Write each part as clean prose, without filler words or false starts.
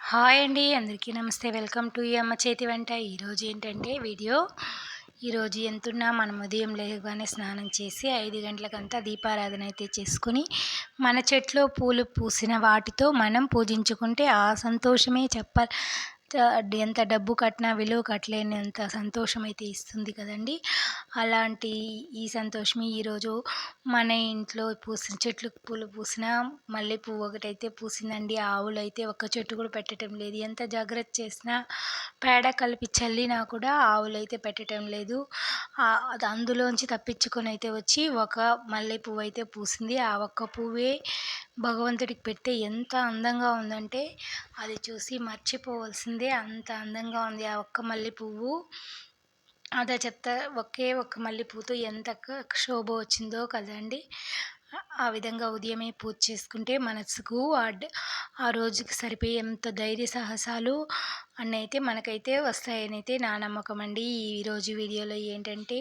Hi అండి. అందరికీ నమస్తే. వెల్కమ్ టు ఈ అమ్మ చేతి వంట. ఈరోజు ఏంటంటే ఈరోజు ఎంతున్నా మనం ఉదయం లేవగానే స్నానం చేసి 5 గంటలకంతా దీపారాధన అయితే చేసుకొని, మన చెట్లో పూలు పూసిన వాటితో మనం పూజించుకుంటే ఆ సంతోషమే ఎంత డబ్బు కట్టినా విలువ కట్టలేనంత సంతోషమైతే ఇస్తుంది కదండీ! అలాంటి ఈ సంతోషం ఈరోజు మన ఇంట్లో చెట్లకు పూలు పూసిన మల్లె పువ్వు ఒకటైతే పూసిందండి. ఆవులైతే ఒక్క చెట్టు కూడా పెట్టటం లేదు. ఎంత జాగ్రత్త చేసినా పేడ కలిపి చల్లినా కూడా ఆవులైతే పెట్టటం లేదు. అది అందులోంచి తప్పించుకొని అయితే వచ్చి ఒక మల్లె పువ్వు అయితే పూసింది. ఆ ఒక్క పువ్వే భగవంతుడికి పెడితే ఎంత అందంగా ఉందంటే అది చూసి మర్చిపోవాల్సిందే, అంత అందంగా ఉంది ఆ ఒక్క మల్లె పువ్వు. అదే చెప్తా, ఒకే ఒక్క మల్లె పువ్వుతో ఎంత శోభ వచ్చిందో కదండీ! ఆ విధంగా ఉదయమే పూజ చేసుకుంటే మనసుకు ఆ రోజుకి సరిపోయేంత ధైర్య సాహసాలు అన్నైతే మనకైతే వస్తాయనైతే నా నమ్మకం అండి. ఈరోజు వీడియోలో ఏంటంటే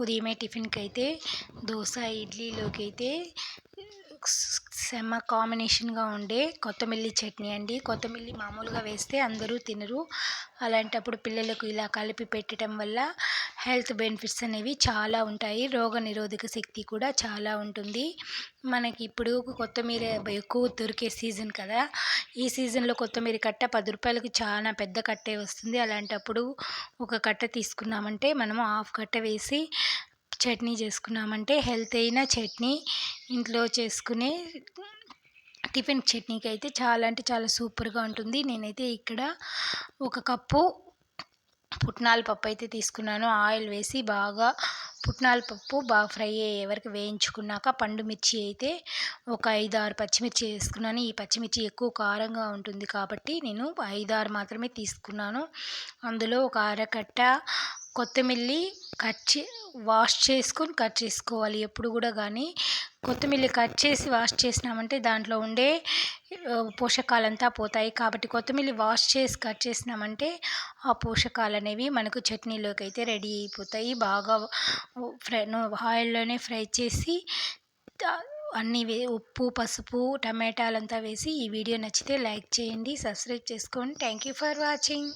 ఉదయమే టిఫిన్‌కైతే దోస, ఇడ్లీలోకైతే సెమ కాంబినేషన్‌గా ఉండే కొత్తమిల్లి చట్నీ అండి. కొత్తమిల్లి మామూలుగా వేస్తే అందరూ తినరు. అలాంటప్పుడు పిల్లలకు ఇలా కలిపి పెట్టడం వల్ల హెల్త్ బెనిఫిట్స్ అనేవి చాలా ఉంటాయి. రోగనిరోధక శక్తి కూడా చాలా ఉంటుంది. మనకి ఇప్పుడు కొత్తిమీర ఎక్కువ దొరికే సీజన్ కదా! ఈ సీజన్‌లో కొత్తిమీర కట్ట రూ. 10కి చాలా పెద్ద కట్టే వస్తుంది. అలాంటప్పుడు ఒక కట్ట తీసుకున్నామంటే మనము హాఫ్ కట్ట వేసి చట్నీ చేసుకున్నామంటే హెల్తీ అయిన చట్నీ, ఇంట్లో చేసుకునే టిఫిన్ చట్నీకి అయితే చాలా అంటే చాలా సూపర్‌గా ఉంటుంది. నేనైతే ఇక్కడ ఒక కప్పు పుట్నాల పప్పు అయితే తీసుకున్నాను. ఆయిల్ వేసి బాగా పుట్నాల పప్పు బాగా ఫ్రై అయ్యే వరకు వేయించుకున్నాక పండు మిర్చి అయితే ఒక 5, 6 పచ్చిమిర్చి వేసుకున్నాను. ఈ పచ్చిమిర్చి ఎక్కువ కారంగా ఉంటుంది కాబట్టి నేను 5, 6 మాత్రమే తీసుకున్నాను. అందులో ఒక అరకట్ట కొత్తిమిల్లి వాష్ చేసుకొని కట్ చేసుకోవాలి. ఎప్పుడు కూడా కానీ కొత్తిమిల్లి కట్ చేసి వాష్ చేసినామంటే దాంట్లో ఉండే పోషకాలంతా పోతాయి. కాబట్టి కొత్తిమిల్లి వాష్ చేసి కట్ చేసినామంటే ఆ పోషకాలు అనేవి మనకు చట్నీలోకి అయితే రెడీ అయిపోతాయి. బాగా ఆయిల్లోనే ఫ్రై చేసి అన్నీ ఉప్పు, పసుపు, టమాటాలంతా వేసి ఈ వీడియో నచ్చితే లైక్ చేయండి, సబ్స్క్రైబ్ చేసుకోండి. Thank you for watching.